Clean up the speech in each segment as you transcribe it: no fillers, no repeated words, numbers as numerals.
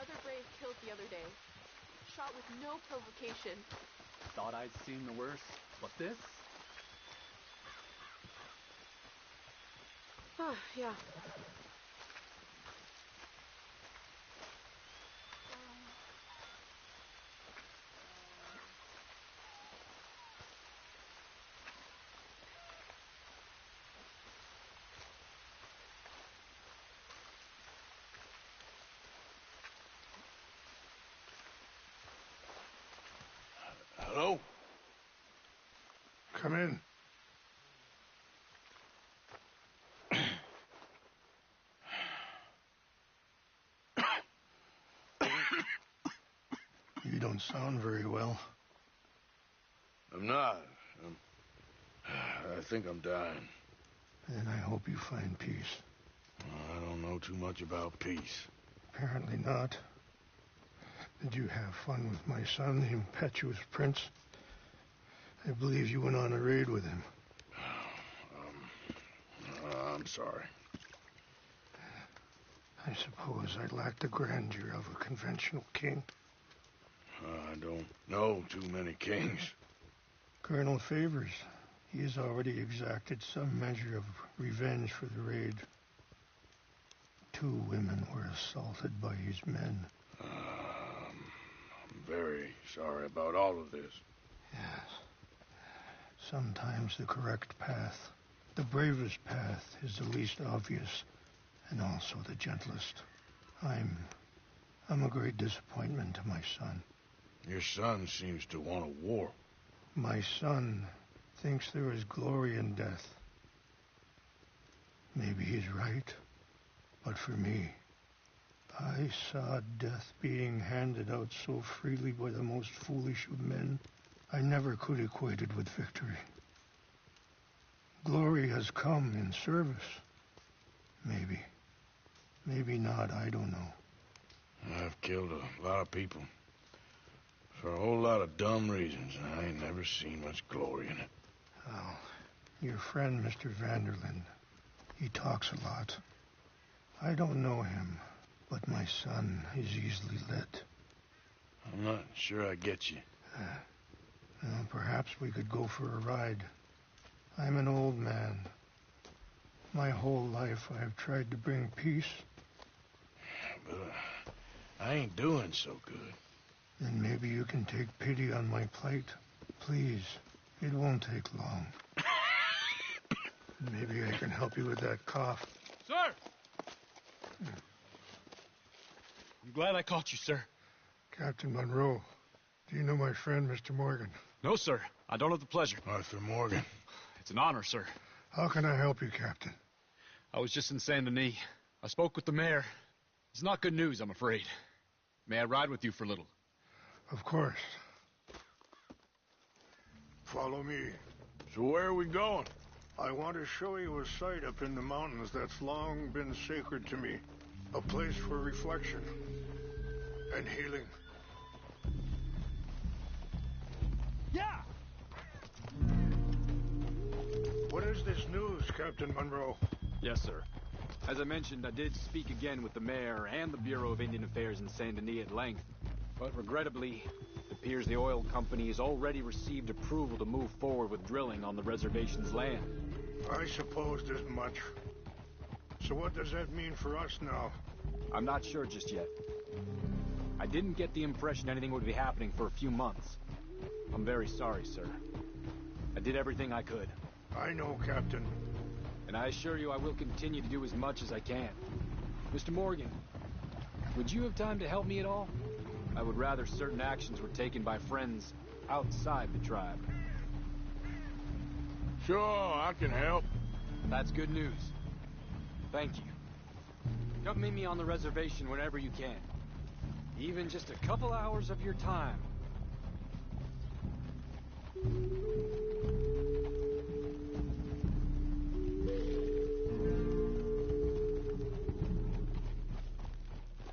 another brave killed the other day. Shot with no provocation. Thought I'd seen the worst, but this? Yeah. Hello? Come in. You don't sound very well. I'm not. I think I'm dying. And I hope you find peace. I don't know too much about peace. Apparently not. Did you have fun with my son, the impetuous prince? I believe you went on a raid with him. I'm sorry. I suppose I lack the grandeur of a conventional king. I don't know too many kings. Colonel Favors, he has already exacted some measure of revenge for the raid. 2 women were assaulted by his men. I'm very sorry about all of this. Yes. Sometimes the correct path, the bravest path, is the least obvious and also the gentlest. I'm a great disappointment to my son. Your son seems to want a war. My son thinks there is glory in death. Maybe he's right, but for me, I saw death being handed out so freely by the most foolish of men. I never could equate it with victory. Glory has come in service. Maybe. Maybe not, I don't know. I've killed a lot of people. For a whole lot of dumb reasons, and I ain't never seen much glory in it. Well, your friend, Mr. Vanderlyn, he talks a lot. I don't know him, but my son is easily led. I'm not sure I get you. Well, perhaps we could go for a ride. I'm an old man. My whole life I have tried to bring peace. But I ain't doing so good. Then maybe you can take pity on my plight. Please, it won't take long. Maybe I can help you with that cough. Sir! I'm glad I caught you, sir. Captain Monroe, do you know my friend, Mr. Morgan? No, sir. I don't have the pleasure. Arthur Morgan. It's an honor, sir. How can I help you, Captain? I was just in Saint Denis. I spoke with the mayor. It's not good news, I'm afraid. May I ride with you for a little? Of course. Follow me. So where are we going? I want to show you a site up in the mountains that's long been sacred to me. A place for reflection and healing. Yeah! What is this news, Captain Monroe? Yes, sir. As I mentioned, I did speak again with the mayor and the Bureau of Indian Affairs in Saint Denis at length. But regrettably, it appears the oil company has already received approval to move forward with drilling on the reservation's land. I supposed as much. So what does that mean for us now? I'm not sure just yet. I didn't get the impression anything would be happening for a few months. I'm very sorry, sir. I did everything I could. I know, Captain. And I assure you I will continue to do as much as I can. Mr. Morgan, would you have time to help me at all? I would rather certain actions were taken by friends outside the tribe. Sure, I can help. That's good news. Thank you. Come meet me on the reservation whenever you can. Even just a couple hours of your time.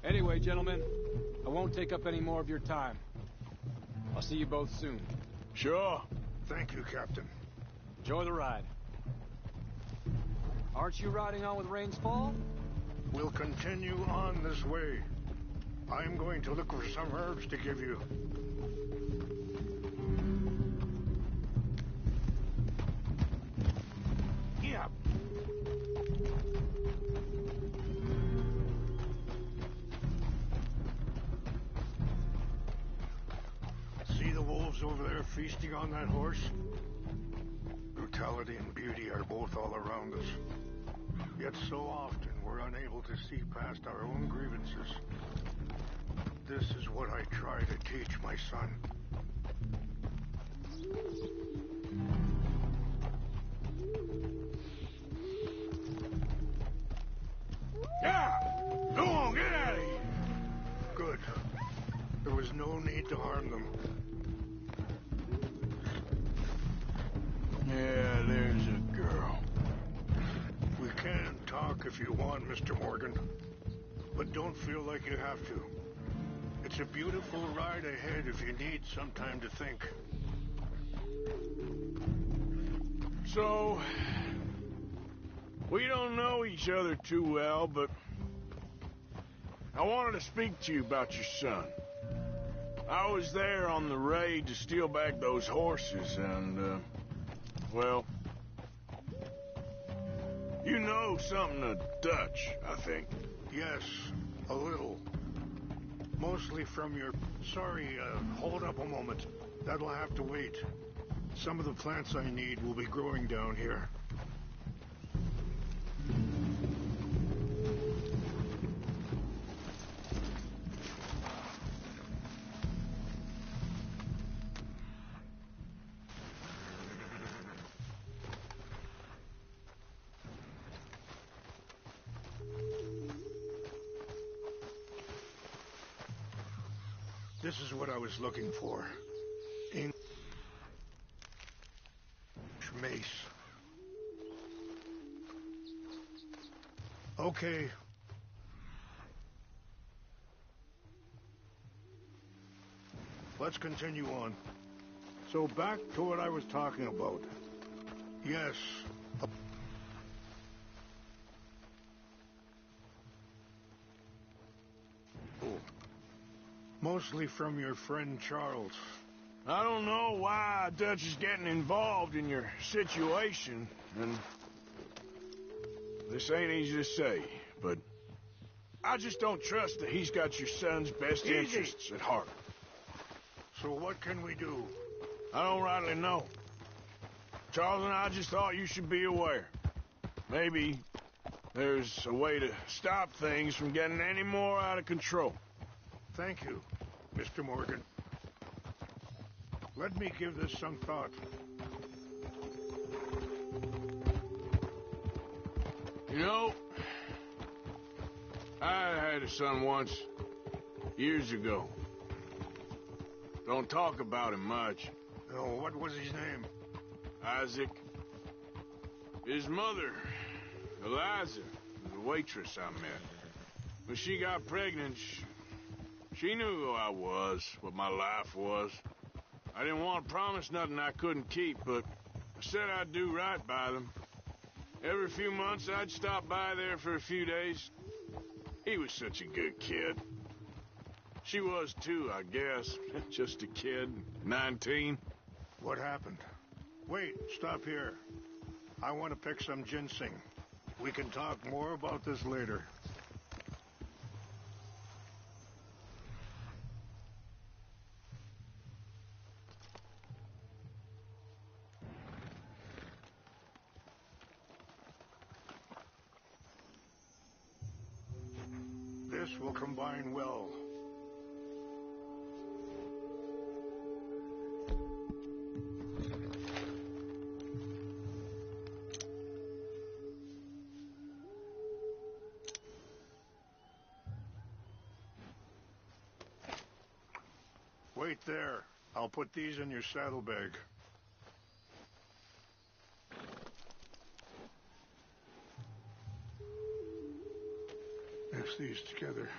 Anyway, gentlemen, I won't take up any more of your time. I'll see you both soon. Sure. Thank you, Captain. Enjoy the ride. Aren't you riding on with Rains Fall? We'll continue on this way. I'm going to look for some herbs to give you. Yeah. See the wolves over there feasting on that horse? Brutality and beauty are both all around us. Yet so often we're unable to see past our own grievances. This is what I try to teach my son. Yeah! Go on, get out of here! Good. There was no need to harm them. Yeah, there's a girl. We can talk if you want, Mr. Morgan. But don't feel like you have to. It's a beautiful ride ahead if you need some time to think. So, we don't know each other too well, but I wanted to speak to you about your son. I was there on the raid to steal back those horses, and, well, you know something of Dutch, I think. Yes, a little. Mostly from your... Sorry, hold up a moment. That'll have to wait. Some of the plants I need will be growing down here. This is what I was looking for. English mace. Okay. Let's continue on. So back to what I was talking about. Yes. Mostly from your friend Charles. I don't know why Dutch is getting involved in your situation, and this ain't easy to say, but I just don't trust that he's got your son's best interests at heart. So what can we do? I don't rightly know. Charles and I just thought you should be aware. Maybe there's a way to stop things from getting any more out of control. Thank you, Mr. Morgan. Let me give this some thought. You know, I had a son once, years ago. Don't talk about him much. Oh, what was his name? Isaac. His mother, Eliza, was a waitress I met. When she got pregnant, she knew who I was, what my life was. I didn't want to promise nothing I couldn't keep, but I said I'd do right by them. Every few months, I'd stop by there for a few days. He was such a good kid. She was too, I guess. Just a kid, 19. What happened? Wait, stop here. I want to pick some ginseng. We can talk more about this later. This will combine well. Wait there. I'll put these in your saddlebag. Mix these together.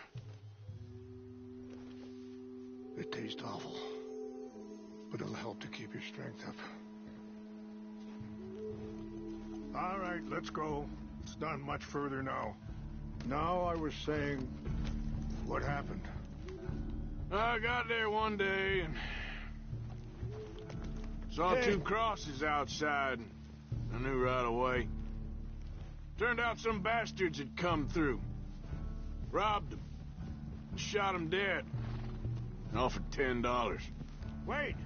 They taste awful, but it'll help to keep your strength up. All right, let's go. It's not much further now. Now I was saying, what happened? I got there one day and saw two crosses outside. I knew right away. Turned out some bastards had come through. Robbed them. And shot them dead. And offered $10. Wait!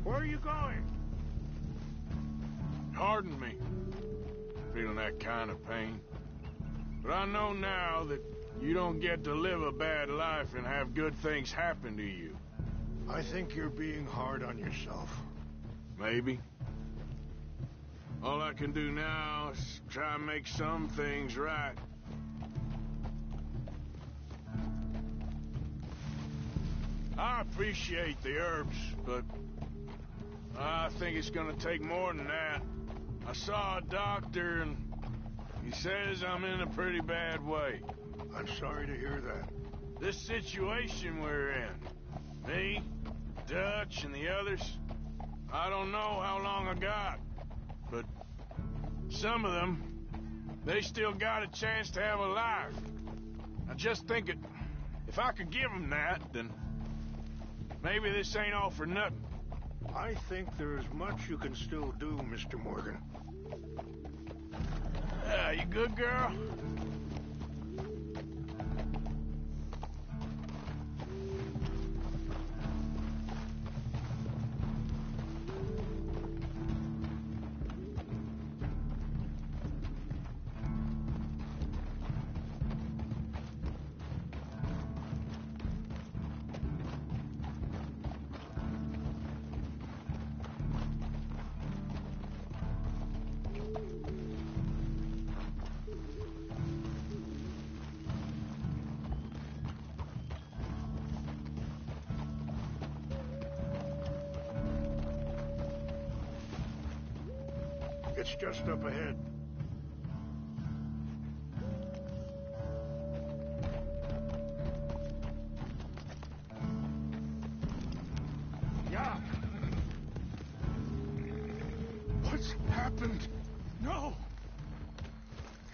Where are you going? Pardon me. Feeling that kind of pain. But I know now that you don't get to live a bad life and have good things happen to you. I think you're being hard on yourself. Maybe. All I can do now is try and make some things right. I appreciate the herbs, but I think it's gonna take more than that. I saw a doctor and he says I'm in a pretty bad way. I'm sorry to hear that. This situation we're in, me, Dutch, and the others, I don't know how long I got, but some of them, they still got a chance to have a life. I just think if I could give them that, then maybe this ain't all for nothing. I think there's much you can still do, Mr. Morgan. Yeah, you good, girl? It's just up ahead. Yeah. What's happened? No.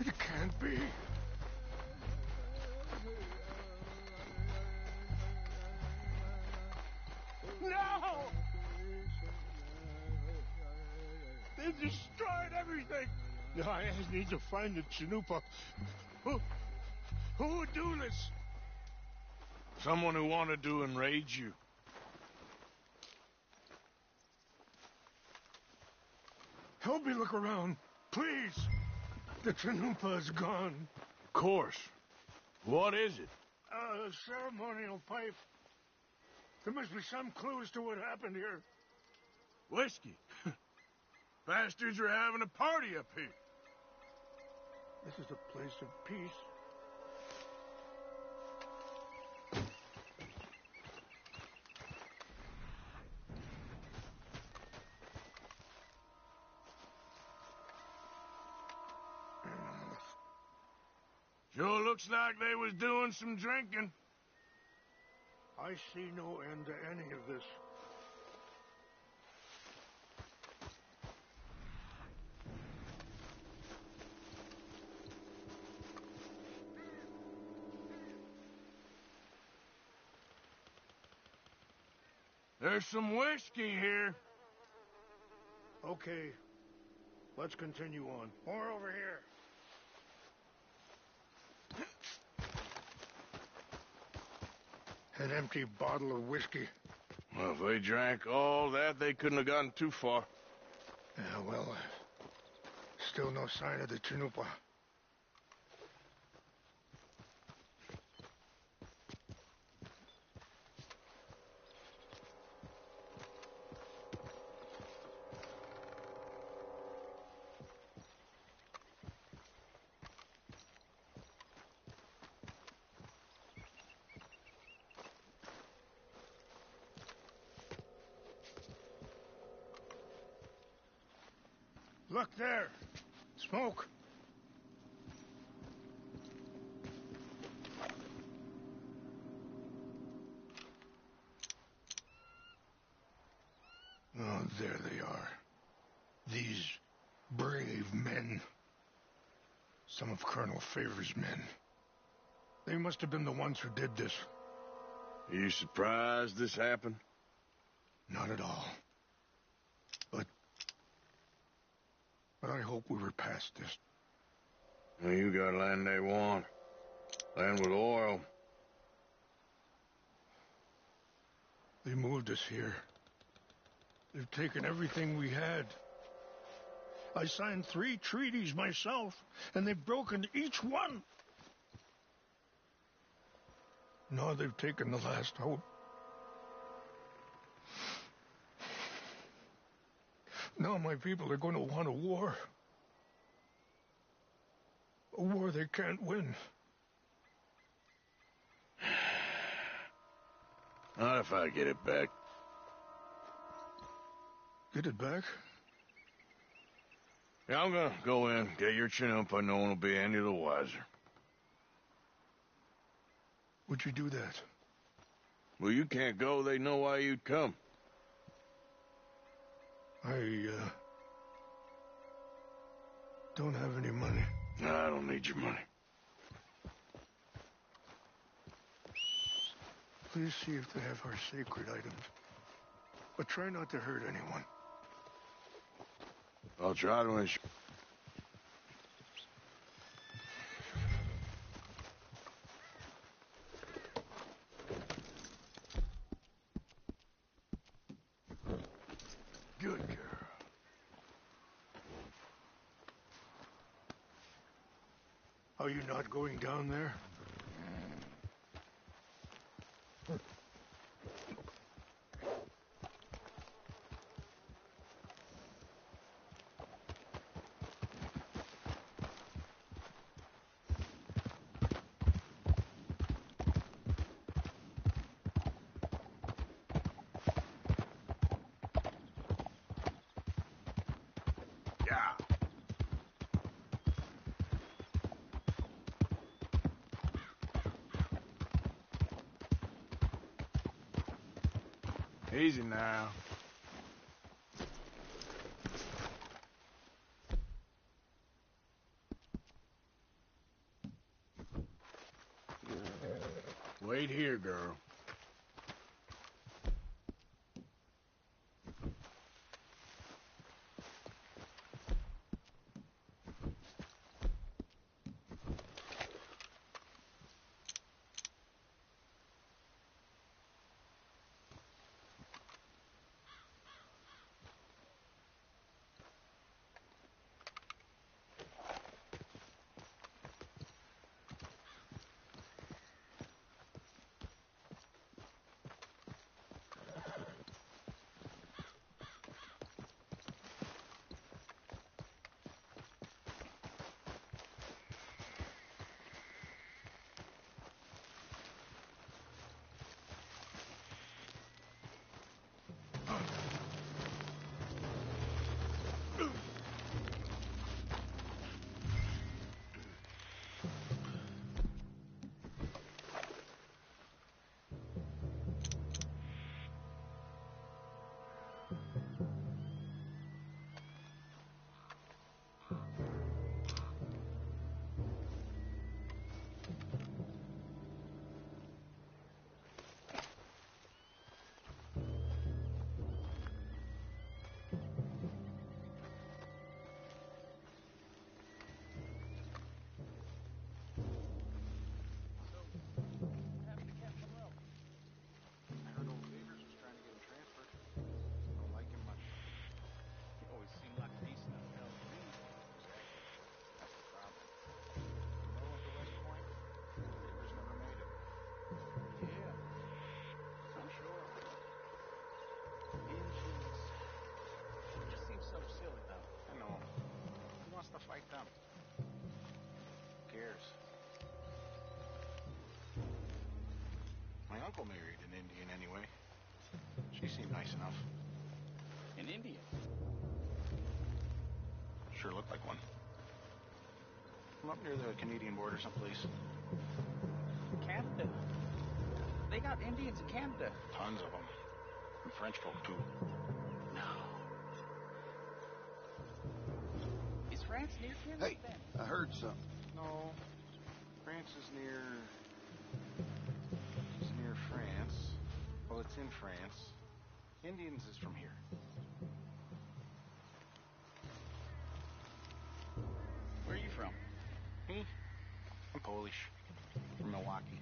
It can't be. No! They destroyed everything! I need to find the Chanupa. Who would do this? Someone who wanted to enrage you. Help me look around, please. The Chanupa is gone. Of course. What is it? A ceremonial pipe. There must be some clues to what happened here. Whiskey. Bastards are having a party up here. This is a place of peace. Sure looks like they was doing some drinking. I see no end to any of this. There's some whiskey here. Okay, let's continue on. More over here. An empty bottle of whiskey. Well, if they drank all that, they couldn't have gotten too far. Yeah, well, still no sign of the Chanupa. Look there! Smoke! Oh, there they are. These brave men. Some of Colonel Favor's men. They must have been the ones who did this. Are you surprised this happened? Not at all. But I hope we were past this. Well, you got land they want. Land with oil. They moved us here. They've taken everything we had. I signed 3 treaties myself, and they've broken each one. Now they've taken the last hope. Now my people are going to want a war. A war they can't win. Not if I get it back. Get it back? Yeah, I'm gonna go in, get your Chinook, but no one will be any the wiser. Would you do that? Well, you can't go, they know why you'd come. I don't have any money. No, I don't need your money. Please see if they have our sacred items. But try not to hurt anyone. I'll try to ensure. Good girl. Are you not going down there? Yeah. Easy now. Wait here, girl. Fight them. Who cares? My uncle married an Indian anyway. She seemed nice enough. An Indian? Sure looked like one. From up near the Canadian border someplace. Canada? They got Indians in Canada. Tons of them. And French folk, too. No. France near Canada? Hey, I heard something. No. France is near... It's near France. It's in France. Indians is from here. Where are you from? Me? I'm Polish. From Milwaukee.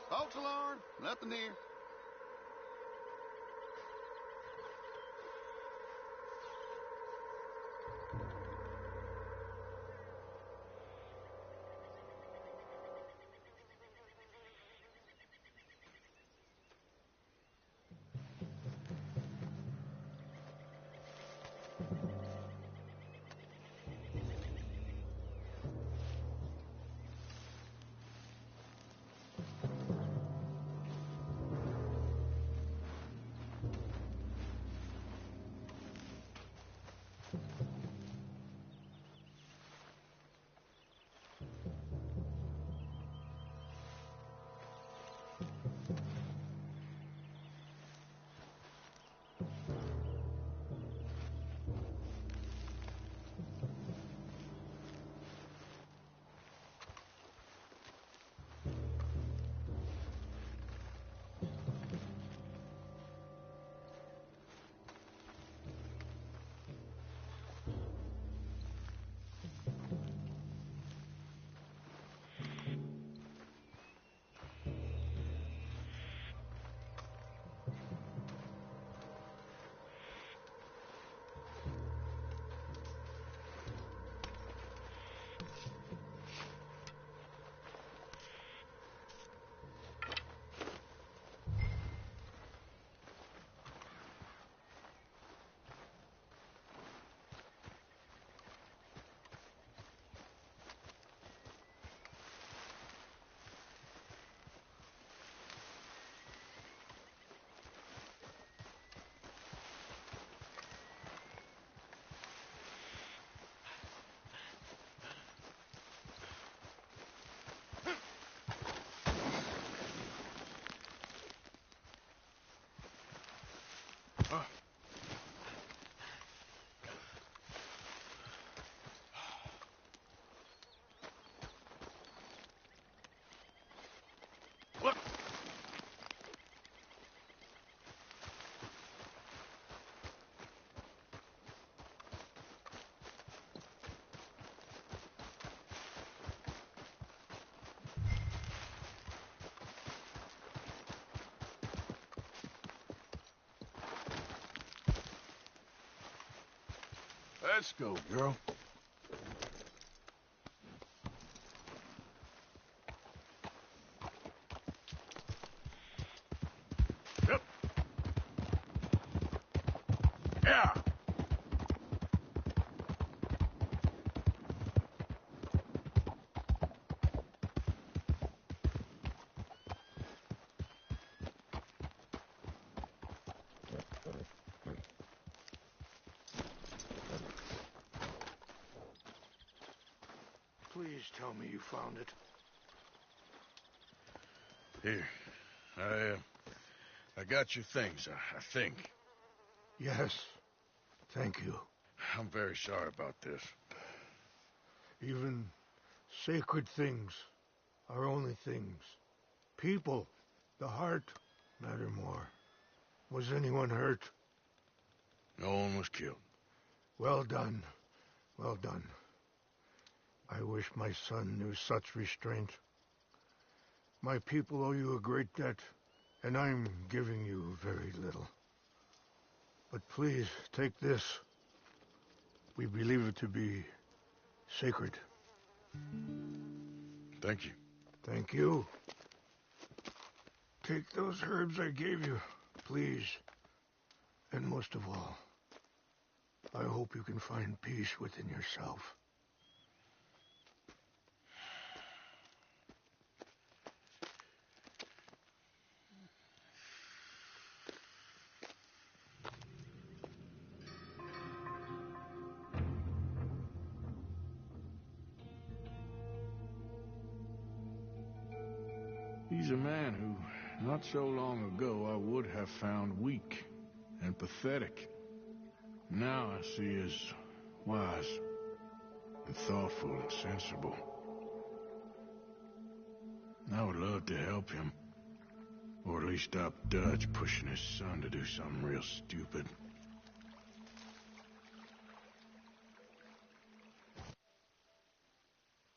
False alarm. Nothing here. Look! Let's go, girl. Yep. Yeah. Please tell me you found it. Here. I got your things, I think. Yes. Thank you. I'm very sorry about this. Even sacred things are only things. People, the heart, matter more. Was anyone hurt? No one was killed. Well done. Well done. I wish my son knew such restraint. My people owe you a great debt, and I'm giving you very little. But please, take this. We believe it to be sacred. Thank you. Thank you. Take those herbs I gave you, please. And most of all, I hope you can find peace within yourself. He's a man who, not so long ago, I would have found weak and pathetic. Now I see as wise and thoughtful and sensible. I would love to help him. Or at least stop Dutch pushing his son to do something real stupid.